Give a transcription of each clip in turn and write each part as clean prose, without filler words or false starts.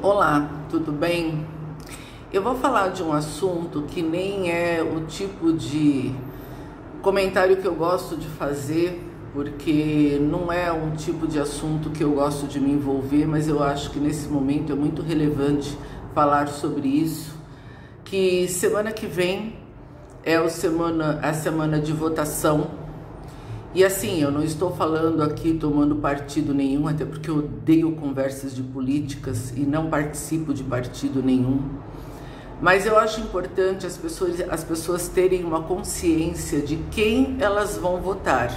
Olá, tudo bem? Eu vou falar de um assunto que nem é o tipo de comentário que eu gosto de fazer, porque não é um tipo de assunto que eu gosto de me envolver, mas eu acho que nesse momento é muito relevante falar sobre isso, que semana que vem é a semana de votação. E assim, eu não estou falando aqui tomando partido nenhum, até porque eu odeio conversas de políticas e não participo de partido nenhum. Mas eu acho importante as pessoas terem uma consciência de quem elas vão votar.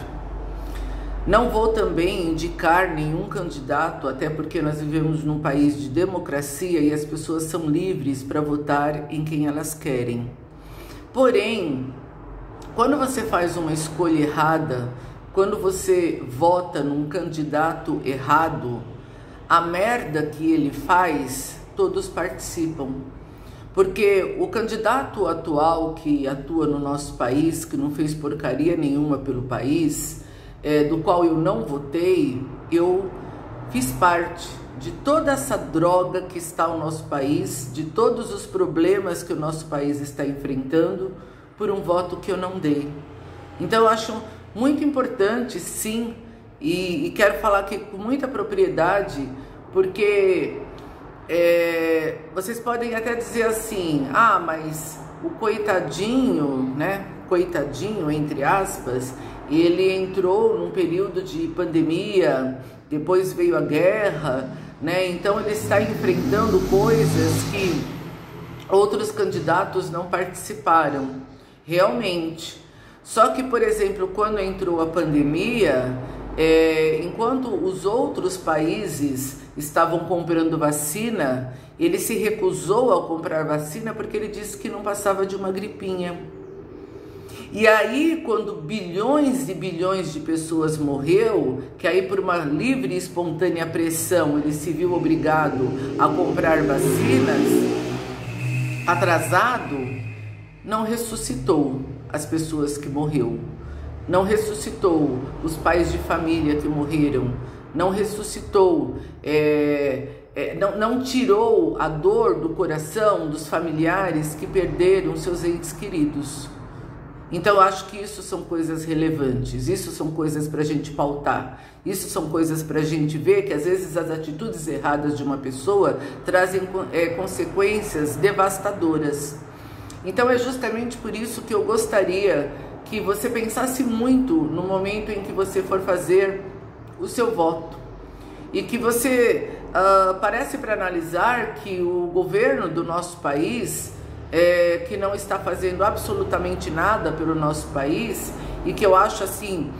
Não vou também indicar nenhum candidato, até porque nós vivemos num país de democracia e as pessoas são livres para votar em quem elas querem. Porém, quando você faz uma escolha errada, quando você vota num candidato errado, a merda que ele faz, todos participam. Porque o candidato atual que atua no nosso país, que não fez porcaria nenhuma pelo país, do qual eu não votei, eu fiz parte de toda essa droga que está no nosso país, de todos os problemas que o nosso país está enfrentando, por um voto que eu não dei. Então eu acho muito importante, sim, e quero falar aqui com muita propriedade, porque vocês podem até dizer assim, mas o coitadinho, né, coitadinho, entre aspas, ele entrou num período de pandemia, depois veio a guerra, né, então ele está enfrentando coisas que outros candidatos não participaram. Realmente. Só que, por exemplo, quando entrou a pandemia, enquanto os outros países estavam comprando vacina, ele se recusou a comprar vacina porque ele disse que não passava de uma gripinha. E aí, quando bilhões e bilhões de pessoas morreu, que aí por uma livre e espontânea pressão ele se viu obrigado a comprar vacinas, atrasado, não ressuscitou as pessoas que morreram, não ressuscitou os pais de família que morreram, não ressuscitou, não tirou a dor do coração dos familiares que perderam seus entes queridos. Então eu acho que isso são coisas relevantes, isso são coisas para a gente pautar, isso são coisas para a gente ver que às vezes as atitudes erradas de uma pessoa trazem consequências devastadoras. Então é justamente por isso que eu gostaria que você pensasse muito no momento em que você for fazer o seu voto. E que você parece para analisar que o governo do nosso país, que não está fazendo absolutamente nada pelo nosso país, e que eu acho assim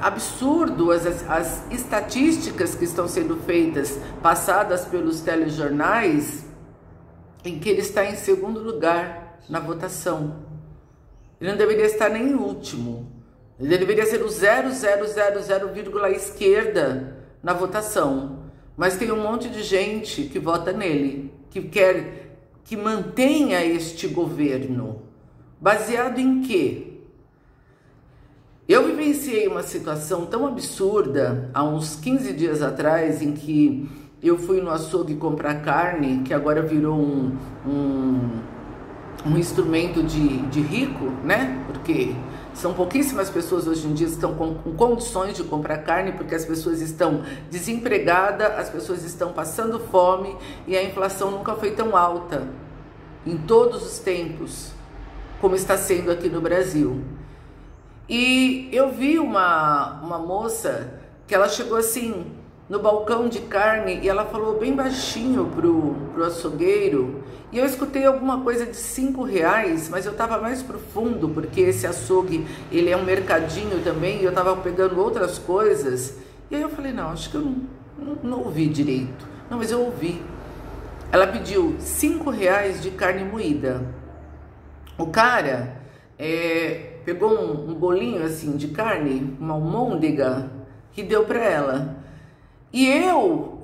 absurdo as estatísticas que estão sendo feitas, passadas pelos telejornais, em que ele está em segundo lugar na votação. Ele não deveria estar nem em último. Ele deveria ser o 0000, esquerda na votação. Mas tem um monte de gente que vota nele, que quer que mantenha este governo. Baseado em quê? Eu vivenciei uma situação tão absurda há uns 15 dias atrás, em que eu fui no açougue comprar carne, que agora virou um instrumento de rico, né? Porque são pouquíssimas pessoas hoje em dia que estão com condições de comprar carne, porque as pessoas estão desempregadas, as pessoas estão passando fome e a inflação nunca foi tão alta em todos os tempos como está sendo aqui no Brasil. E eu vi uma moça que ela chegou assim no balcão de carne e ela falou bem baixinho pro açougueiro, e eu escutei alguma coisa de R$5, mas eu estava mais pro fundo, porque esse açougue, ele é um mercadinho também, e eu estava pegando outras coisas, e aí eu falei, não, acho que eu não ouvi direito. Não, mas eu ouvi. Ela pediu R$5 de carne moída. O cara pegou um bolinho assim de carne, uma almôndega, e deu para ela. E eu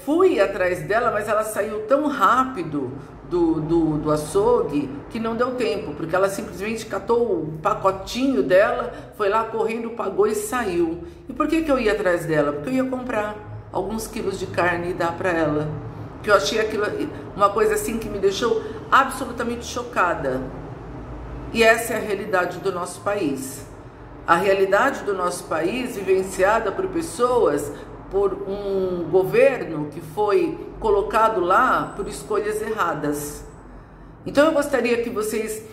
fui atrás dela, mas ela saiu tão rápido do açougue que não deu tempo, porque ela simplesmente catou o pacotinho dela, foi lá correndo, pagou e saiu. E por que eu ia atrás dela? Porque eu ia comprar alguns quilos de carne e dar para ela. que eu achei aquilo uma coisa assim que me deixou absolutamente chocada. E essa é a realidade do nosso país. A realidade do nosso país vivenciada por pessoas, por um governo que foi colocado lá por escolhas erradas. Então eu gostaria que vocês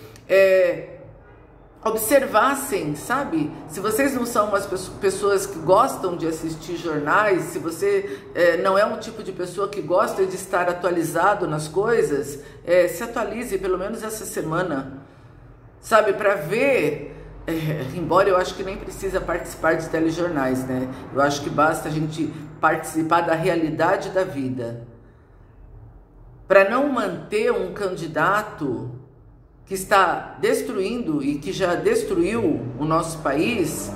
observassem, sabe? Se vocês não são umas pessoas que gostam de assistir jornais, se você não é um tipo de pessoa que gosta de estar atualizado nas coisas, se atualize pelo menos essa semana, sabe? Para ver, embora eu acho que nem precisa participar de telejornais, né? Eu acho que basta a gente participar da realidade da vida. Para não manter um candidato que está destruindo e que já destruiu o nosso país,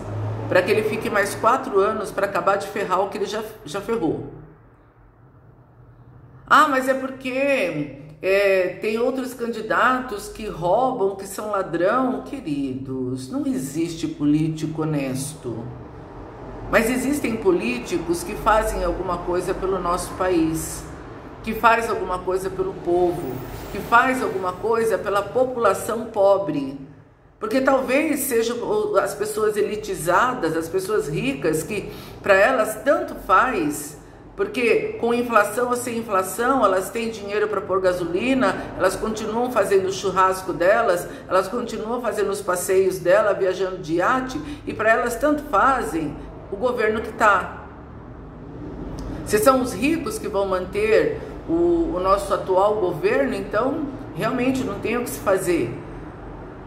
para que ele fique mais 4 anos para acabar de ferrar o que ele já ferrou. Ah, mas é porque tem outros candidatos que roubam, que são ladrão. Queridos, não existe político honesto. Mas existem políticos que fazem alguma coisa pelo nosso país, que faz alguma coisa pelo povo, que faz alguma coisa pela população pobre. Porque talvez sejam as pessoas elitizadas, as pessoas ricas, que para elas tanto faz, porque com inflação ou sem inflação, elas têm dinheiro para pôr gasolina, elas continuam fazendo o churrasco delas, elas continuam fazendo os passeios dela, viajando de iate, e para elas tanto fazem o governo que está. Se são os ricos que vão manter o nosso atual governo, então realmente não tem o que se fazer.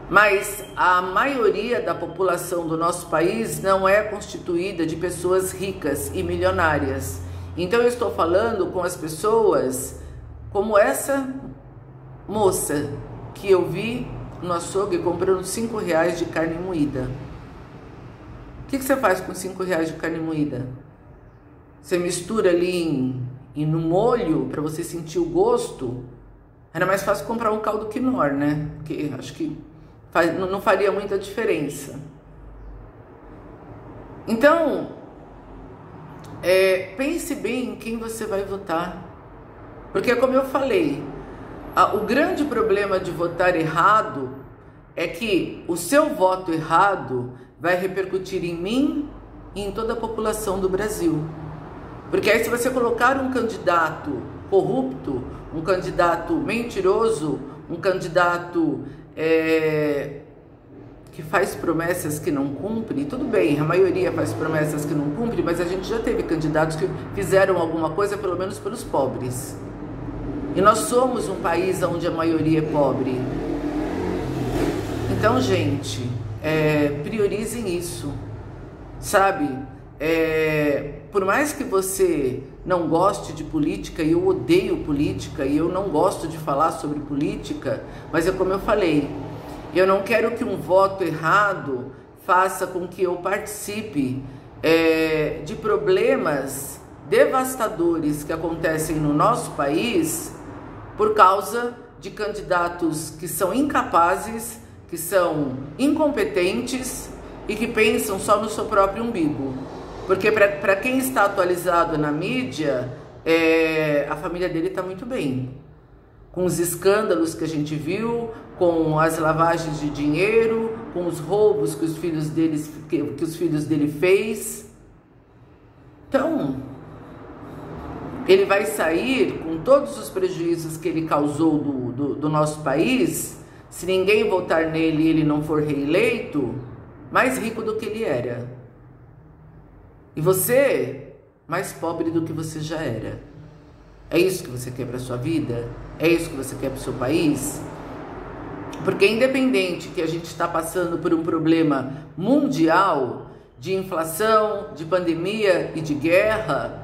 Mas a maioria da população do nosso país não é constituída de pessoas ricas e milionárias. Então eu estou falando com as pessoas como essa moça que eu vi no açougue comprando R$5 de carne moída. O que você faz com R$5 de carne moída? Você mistura ali no molho para você sentir o gosto. Era mais fácil comprar um caldo quinoa, né? Porque acho que não faria muita diferença. Então, pense bem em quem você vai votar. Porque, como eu falei, o grande problema de votar errado é que o seu voto errado vai repercutir em mim e em toda a população do Brasil. Porque aí, se você colocar um candidato corrupto, um candidato mentiroso, um candidato que faz promessas que não cumpre, tudo bem, a maioria faz promessas que não cumpre, mas a gente já teve candidatos que fizeram alguma coisa, pelo menos pelos pobres. E nós somos um país onde a maioria é pobre. Então, gente, priorizem isso, sabe? Por mais que você não goste de política, e eu odeio política, e eu não gosto de falar sobre política, mas é como eu falei, eu não quero que um voto errado faça com que eu participe de problemas devastadores que acontecem no nosso país por causa de candidatos que são incapazes, que são incompetentes e que pensam só no seu próprio umbigo. Porque para quem está atualizado na mídia, a família dele está muito bem. Com os escândalos que a gente viu, com as lavagens de dinheiro, com os roubos que os filhos dele fez. Então, ele vai sair com todos os prejuízos que ele causou do nosso país, se ninguém votar nele e ele não for reeleito, mais rico do que ele era. E você, mais pobre do que você já era. É isso que você quer para sua vida? É isso que você quer para o seu país? Porque independente que a gente está passando por um problema mundial de inflação, de pandemia e de guerra,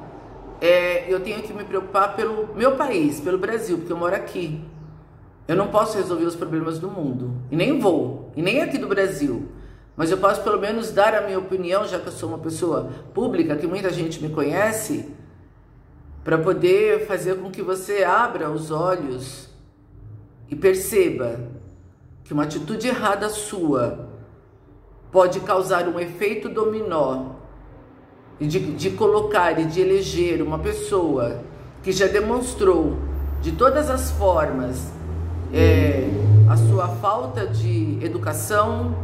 eu tenho que me preocupar pelo meu país, pelo Brasil, porque eu moro aqui. Eu não posso resolver os problemas do mundo, e nem vou, e nem aqui do Brasil. Mas eu posso pelo menos dar a minha opinião, já que eu sou uma pessoa pública, que muita gente me conhece, para poder fazer com que você abra os olhos e perceba que uma atitude errada sua pode causar um efeito dominó de colocar e de eleger uma pessoa que já demonstrou de todas as formas a sua falta de educação,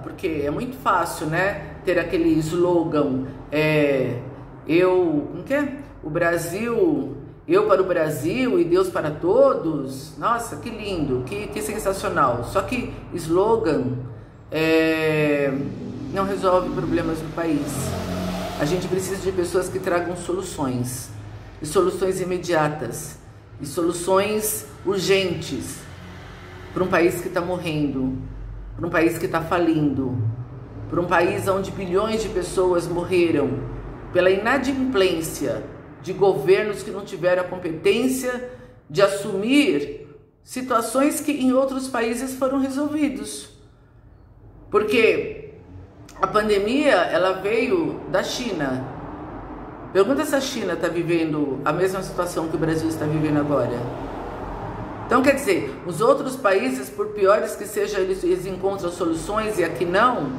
porque é muito fácil, né, ter aquele slogan, o Brasil, eu para o Brasil e Deus para todos. Nossa, que lindo, que sensacional. Só que slogan não resolve problemas do país. A gente precisa de pessoas que tragam soluções, e soluções imediatas, e soluções urgentes para um país que está morrendo, para um país que está falindo, para um país onde bilhões de pessoas morreram pela inadimplência de governos que não tiveram a competência de assumir situações que em outros países foram resolvidos. Porque a pandemia, ela veio da China. Pergunta se a China está vivendo a mesma situação que o Brasil está vivendo agora. Então, quer dizer, os outros países, por piores que sejam, eles encontram soluções e aqui não.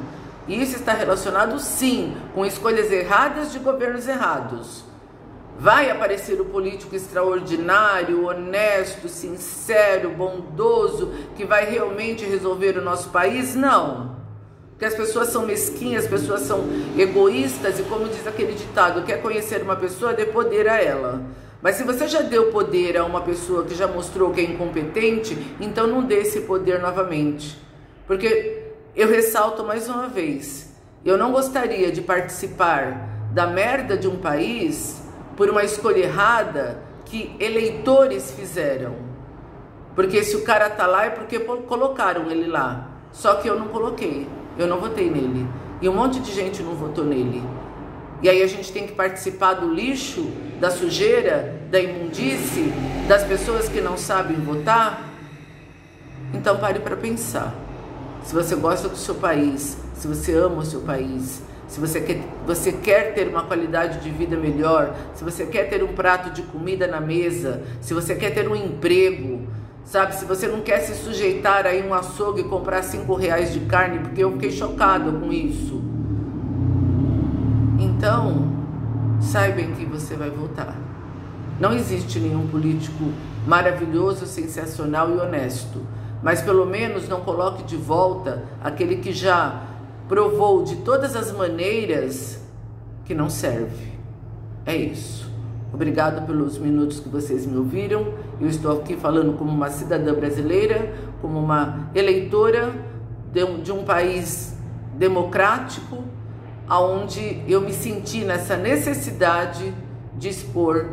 E isso está relacionado, sim, com escolhas erradas de governos errados. Vai aparecer o político extraordinário, honesto, sincero, bondoso, que vai realmente resolver o nosso país? Não. Porque as pessoas são mesquinhas, as pessoas são egoístas e, como diz aquele ditado, quer conhecer uma pessoa, dê poder a ela. Mas se você já deu poder a uma pessoa que já mostrou que é incompetente, então não dê esse poder novamente. Porque eu ressalto mais uma vez, eu não gostaria de participar da merda de um país por uma escolha errada que eleitores fizeram. Porque se o cara tá lá é porque colocaram ele lá. Só que eu não coloquei, eu não votei nele. E um monte de gente não votou nele. E aí a gente tem que participar do lixo, da sujeira, da imundície, das pessoas que não sabem votar? Então pare para pensar. Se você gosta do seu país, se você ama o seu país, se você quer ter uma qualidade de vida melhor, se você quer ter um prato de comida na mesa, se você quer ter um emprego, sabe? Se você não quer se sujeitar a ir um açougue e comprar R$5 de carne, porque eu fiquei chocado com isso. Então, saibam que você vai votar. Não existe nenhum político maravilhoso, sensacional e honesto. Mas pelo menos não coloque de volta aquele que já provou de todas as maneiras que não serve. É isso. Obrigado pelos minutos que vocês me ouviram. Eu estou aqui falando como uma cidadã brasileira, como uma eleitora de um país democrático, onde eu me senti nessa necessidade de expor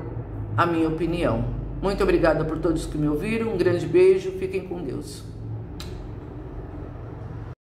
a minha opinião. Muito obrigada por todos que me ouviram, um grande beijo, fiquem com Deus.